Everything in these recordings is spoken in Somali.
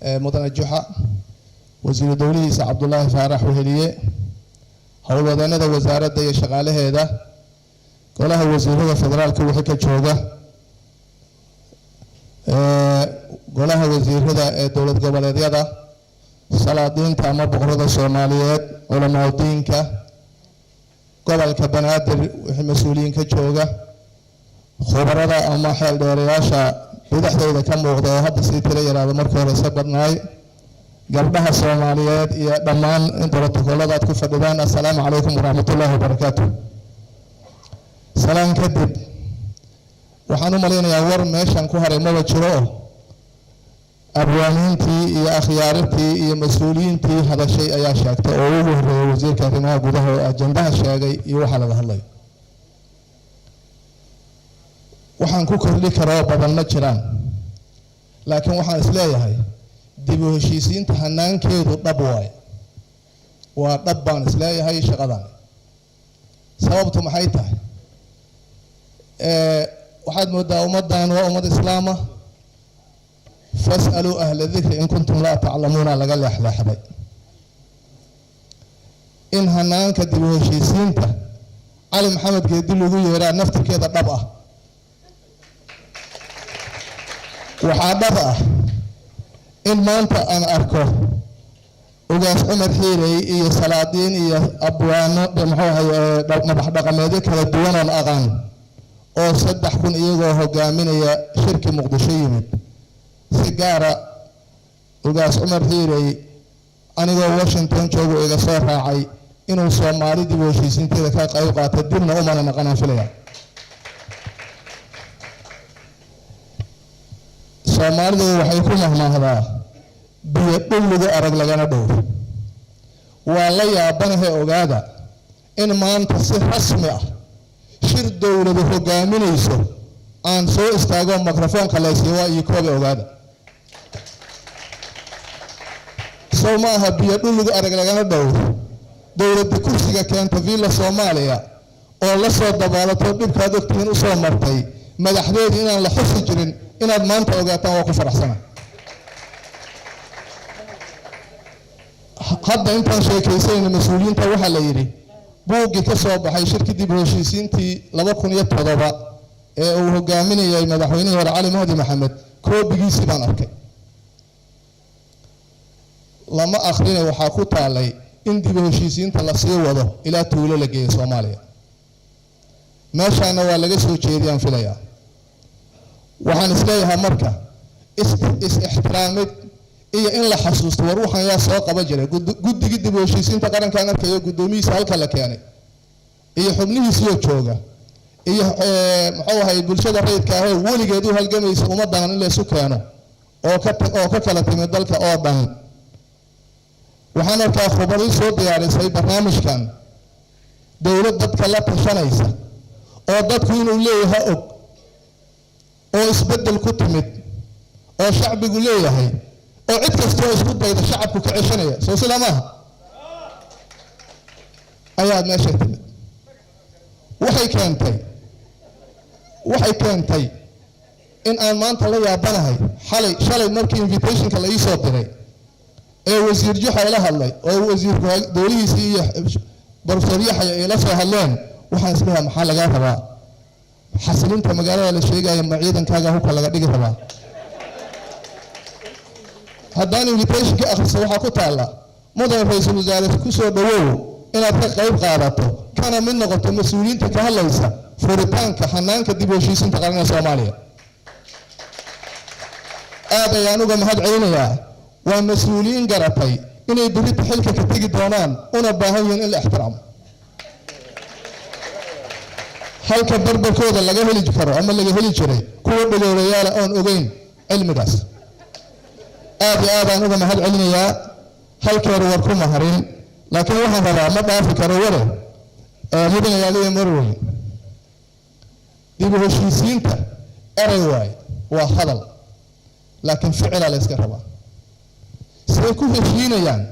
مدن الجحا وزير الدولي عبد الله فارح وهليه هو ودانا وزارة دي شغاله هذا كلها وزير فدرال كل حكة جوجا قولها وزير هذا دولة قبل هذا صلاحين تام بقرة الصوماليات علماء الدين قبل كبنادر مسؤولين كجوجا خبراء أما حال دورياشا بدأ إذا كان موضوع هذا سيتري على مركز سببناي قلبها الصوماليات يا دمان انت رتقولات كفدان السلام عليكم ورحمة الله وبركاته سلام كدب وحنو ملينا يا ور ماشان كهر ما بجرو أبوانينتي يا أخيارتي يا مسؤولينتي هذا الشيء يا شاكت أوه وزير كاتنا بده أجندها الشيء يروح على ظهر الله وحن كوكر لك رابع بالنجران لكن وحن إسلاي هاي دبوا هشيسين تهنان كيرو طبواي وطبان إسلاي هاي شغلان سببتم حيته واحد مدة ومدان وأمد إسلامه فاسألوا أهل الذكر إن كنتم لا تعلمون على قال يحلى حبي إن هنان كدبوا هشيسين ته علي محمد قيدلو يرى نفتك كذا طبقة وحابة إن ما أنت أنا أركو وجالس عمر حيري إيه سلادين إيه أبوان بمحوها نبحدق ميدك هذا دوان الأغان أو صدح كون إيه وهو من إيه شركة مقدسية سيجارة وجالس عمر حيري أنا جو واشنطن شو إيه صار راعي إنه الصومالي دي وشي سنتي ذكاء قيوقات الدين أمنا نقنا فيها Soomaalidu waxay ku mahmaahdaa biyo dhulliga arag lagana dhowr waa la yaabanahay ogaada in maanta si rasmi ah shir dawladu hogaaminayso aan soo istaago mikrofoonka la siiyo iyo koob ogaada Soomaha biyo dhulliga arag lagana dhowr dawladda kursiga keenta villa Soomaaliya oo la soo dabaalato dhibka dadkeen u soo martay madaxdeed inaan la xusi jirin inaad maanta ogaataan waa ku faraxsana hadda intaan sheekaysayna mas'uuliyiinta waxa la yiri buuggii ka soo baxay shirkii dib u heshiisiintii 2007 ee uu hogaaminayay madaxweynaha hore Cali Mahdi Maxamed koobigiisii baan arkay lama akhrinay waxa ku taalay in dib u heshiisiinta la sii wado ilaa tuulo la geeyo Soomaaliya meeshaana waa laga soo jeediyaan filayaa waxaan isleeyahay marka is-ixtiraamid iyo in la xasuusto war waxaan yaa soo qaba jiray guddiga dib u heshiisiinta qarankan arkayo guddoomiyihiisa halka la keenay iyo xubnihiisa jooga iyo muxuu ahay bulshada rayidka ah weligeed u halgamaysa ummadan in la isu keeno oo ka kala timid dalka oo dhan waxaan arkaa khubaro soo diyaarisay barnaamijkan dawlad dadka la tashanaysa oo dadku inuu leeyahay oo isbedel ku timid oo shacbigu leeyahay oo cid kasta oo isku dayda shacabku ka ceshanaya soo salaamaha ayaa meesha timid waxay keentay in aan maanta la yaabanahay shalay markii invitationka la ii soo diray ee wasiir Juxa ila hadlay oo wasiirku dawladiisa iyo Professor Yaxya ay la soo hadleen waxaan isleeyahay maxaa laga rabaa xasilinta magaalada la sheegayo ciidankaaga hubka laga dhigi rabaa haddaan invitation ka akhriso waxa ku taala mudan ra'iisul wasaare ku soo dhawow inaad ka qayb qaadato kana mid noqoto mas'uuliyiinta ka hadlaysa furitaanka xanaanka dib u heshiisiinta qaranka Soomaaliya aad ayaan uga mahadcelinayaa waa mas'uuliyiin garatay inay berita xilka ka tagi doonaan una baahan yihiin in la ixtiraamo halka barbarkooda laga heli karo ama laga heli jiray kuwa dhagoorayaal aan ogeyn cilmigaas aad aan uga mahadcelinayaa halkeer war ku maharin laakiin waxaan rabaa ma dhaafi karo ware mudan yaaliye marwey dib u heshiisiinta eray waa hadal laakiin ficil la iska rabaa say ku heshiinayaan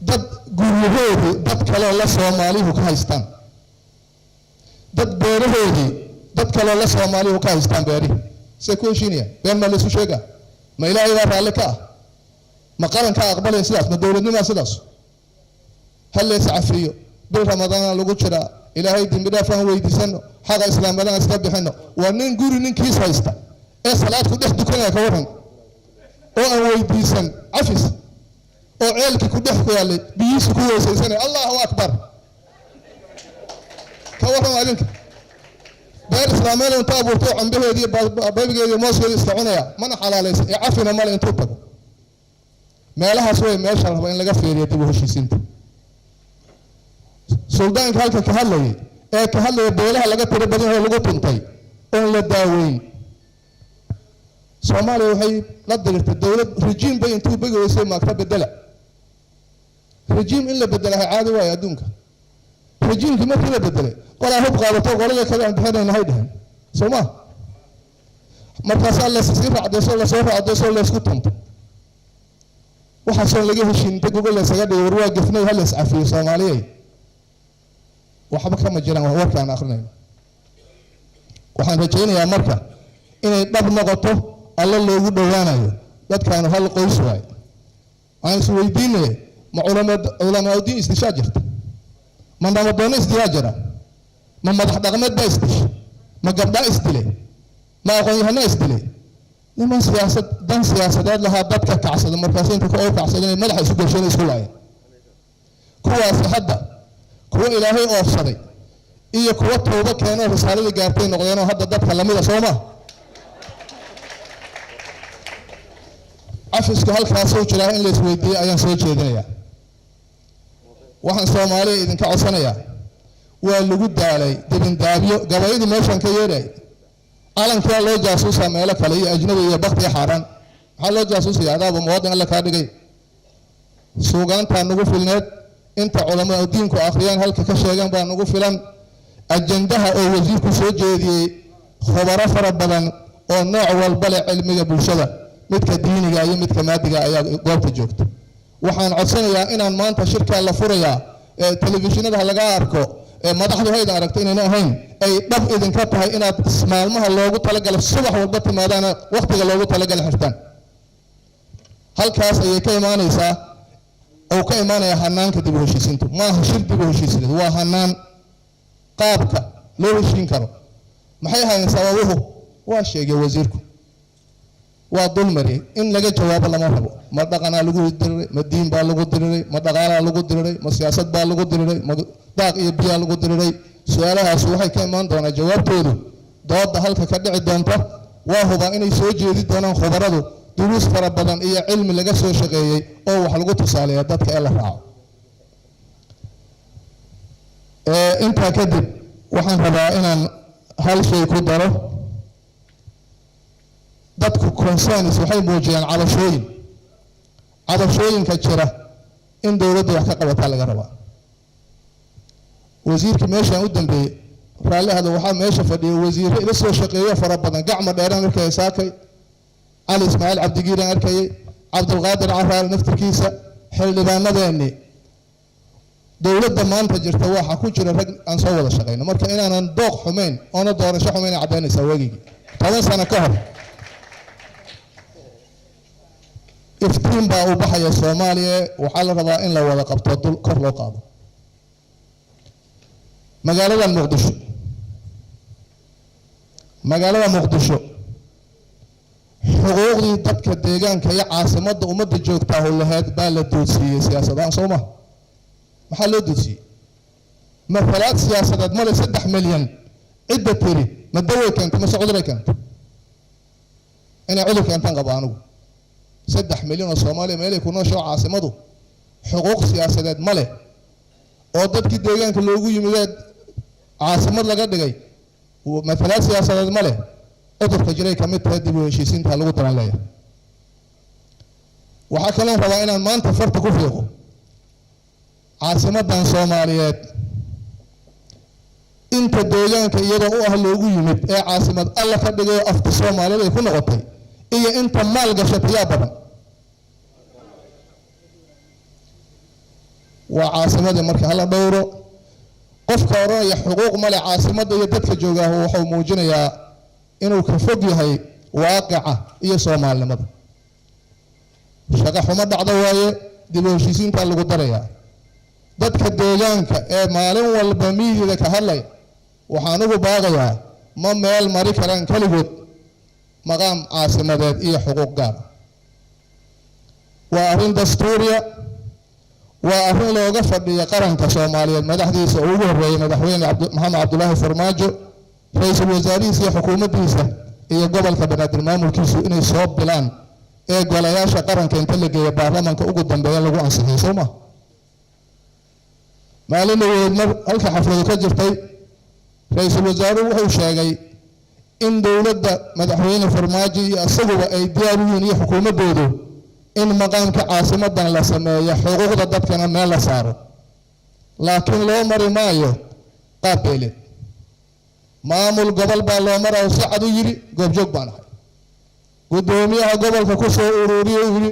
dad guryahoodii dad kale la Soomaalihu ka haystaan dad beerahoodii dad kale la Soomaalihu ka haystaan beeri say ku heshiinayaan been ma la isu sheega ma ilaahay waa raali ka ما قالن كأقبل سلاس ما دولة ما سلاس هل يسعفيه بالرمضان لو جرا إلى هيدي بدافع ويدسنه حاجة إسلام بدنا نستبدحنه ونين جوري نين كيس هايستا إيه صلاة كده دكنا كورن أو ويدسن عفيس أو عيالك كده كيالي بيس كوه سنة الله أكبر كورن عليك بير إسلام لو تابوا تو عم به دي بيجي يمشي يستعونه يا من حلال يعفينا مال أنتو تبو ما لها سوي ما شرح بين لقى في يتبوه شيء سنت سلطان كهالك كهالي كهالي بيلها لقى ترى بديه لقى تنتهي أون للداوين سومالي وهي لا دلت الدولة رجيم بين تو بيجي ويصير مكتب الدلع رجيم إلا بدلها عادي ويا دونك رجيم كم كله بدله ولا هو بقابته ولا كذا عند هذا نهايدهم سوما مركز الله سيصير عد يسول سوف عد يسول يسكتهم وحصل لقيه شيء تقول له سجد يروى جفني هل يسعفي سومالي وحبك لما جينا وهو كان آخرنا وحن رجعنا يا مركز إن دب نقطه الله اللي يقول بيانه لا كانوا هل قيس واي عن سوي دينه مع علماء الدين استشاجرت من دام الدنيا استياجرة من مدح دعمت باستش ما قبضة استلي ما أقول هنا استلي لما سياسة دم سياسة ده لها ضبط كعسل المركزين تكون كعسل ما لح يسوق شيء يسوقه كوا سحدة كوا إلهي أوفسري إيه كوا توبة كانوا رسالة جارتين نقولنا هذا ضبط كلامي لسوما عفش كهال خاصو شراهن لسويدي أيام سوي شيء waxaan Soomaaliya idin ka codsanaya waa lagu daalay dibin daabiyo gabayada meeshan ka yeeray alanka loo jaasuusa meel kale iyo ajnabi iyo baqti xaraan waxa loo jaasuusay adaaba muwaadin alla ka dhigay suugaanta nagu filneed inta culimada diinku akhriyaan halka ka sheegan baa nagu filan ajandaha oo wasiirku soo jeediyay khubaro fara badan oo nooc walba leh cilmiga bulshada midka diiniga iyo midka maadiga ayaa goobta joogta waxaan codsanayaa inaan maanta shirka la furayaa telefishinada laga arko madaxdu hayda aragtay inay ahayn ay dhab idin ka tahay inaad maalmaha loogu talagalay subax walba timaadaan waqtiga loogu talagalay xirtaan halkaas ay ka imaanaysaa oo ka imaanaya hanaanka dib u heshiisintu ma aha shir dib u heshiisiin waa hanaan qaabka loo heshiin karo maxay ahayn sababuhu waa sheegay wasiirku waa dulmari in laga jawaabo lama rabo ma dhaqana lagu diray ma diin baa lagu diray ma dhaqaalaha lagu diray ma siyaasad baa lagu diray ma daaq iyo biyo lagu diray su'aalahaas waxay ka imaan doonaa jawaabtoodu dooda halka ka dhici doonta waa huba inay soo jeedi doonaan khubaradu duruus fara badan iyo cilmi laga soo shaqeeyay oo wax lagu tusaaleeyo dadka ee la raaco inta kadib waxaan rabaa inaan hal shay ku daro dadku concerns waxay muujiyaan cabashooyinka jira in dawladdu wax ka qabataa laga rabaa wasiirka meeshan u dambeeyay raalli hada waxa meesha fadhiyo wasiirro ila soo shaqeeyo fara badan gacmo dheeraan markay saakay Ali Ismail Abdigiir arkay Abdul Qadir Afar naftirkiisa xildhibaanadeeni dawladda maanta jirta waxa ku jira rag aan soo wada shaqeyno marka inaanan dooq xumeyn oo doorasho xumeyn cadeynaysa waagigi 10 sano ka hor iftiin baa u baxaya Soomaaliya waxa la rabaa in la wada qabto dul kor loo qaado magaalada Muqdisho xuquuqdii dadka deegaanka iyo caasimadda ummadda joogta oo lahayd baa la doodsiiyay siyaasadaan Soomaa maxaa loo doodsiiyay مثلات سياسة مال 3 مليون عدة تري ما دوي كانت ما سعودي كانت أنا عذر كانت تنقبانو 3 مليون الصومالي مالي كنا شو عاصمته حقوق سياسة ماله أودت كده يعني كل لوجو يميل عاصمة لقد جاي ومثلات سياسة ماله أودت تجري كم تهدي بوشيسين تلوه ترى وحكلهم فوائنا ما أنت فرت كفيه عاصمة دان صوماليات أنت دولان كي يدعو أهل لوجو يميل عاصمة الله قد جاي أفت صومالي يكون غطي إيه أنت مال جشت يا بابا وعاصمة مركز هلا دوره قف كورايا حقوق مال عاصمة يدك جوجا هو حو موجنا يا إنه كفوق هي واقعة هي صومال لماذا shaqo xumo dhacdo waaye dib u heshiisiinta lagu darayaa dadka deegaanka ee maalin walba miyiga ka hadlay waxaan ugu baaqayaa ma meel mari karaan kaligood maqaam caasimadeed iyo xuquuq gaar waa arrin dastuuriya waa arrin looga fadhiya qaranka Soomaaliyeed madaxdiisa ugu horeeyay madaxweyne Maxamed Cabdullaahi Farmaajo ra'iisul wasaarihiisa iyo xukuumaddiisa iyo gobolka Banaadir maamulkiisu inay soo bilaan ee golayaasha qaranka inta la geeyo baarlamaanka ugu dambeeya lagu ansixiyo Soomaa maalin weyn halka xafladu ka jirtay ra'iisul wasaaruhu wuxuu sheegay in dawladda madaxweyne Farmaajo iyo asaguba ay diyaar u yihiin iyo xukuumaddoodu in maqaamka caasimadan la sameeyo xuquuqda dadkana meel la saaro laakiin loo mari maayo qaab beeleed maamul gobol baa loo maraa si cad u yiri goobjoog baan ahay gudoomiyaha gobolka ku soo ururiyay yiri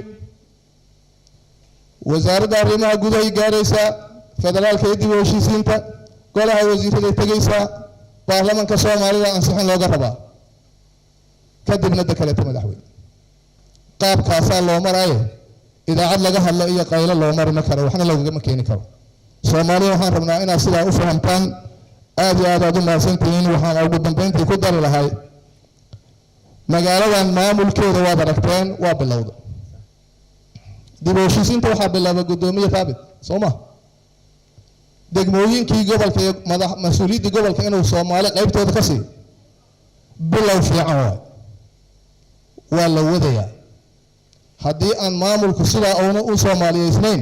wasaaradda arrimaha gudaha gaaraysa federaalka dib u heshiisiinta golaha wasiirada tagaysa baarlamaanka Soomaalida ansixin looga rabaa kadibna dekaleta madaxweyne qaabkaas loo marayo idaacad laga hadlo iyo qaylo loo marin karo waxna looga keeni karo Soomaaliya waxaan rabnaa inaad sidaa u fahamtaan aad iyo aad u maasantiin waxaan ugu dambeyntii ku dari lahay magaaladan maamulkeeda waad aragteen waa bilowda dib u heshiisiinta waxaa bilaabay gudoomiye Thabit Soomaa degmooyinkii gobolka iyo mas'uuliyadda gobolka inuu Soomaali qaybtooda ka sii bilow fiican waa la wadayaa haddii aan maamulku sidaa u Soomaaliyeysnayn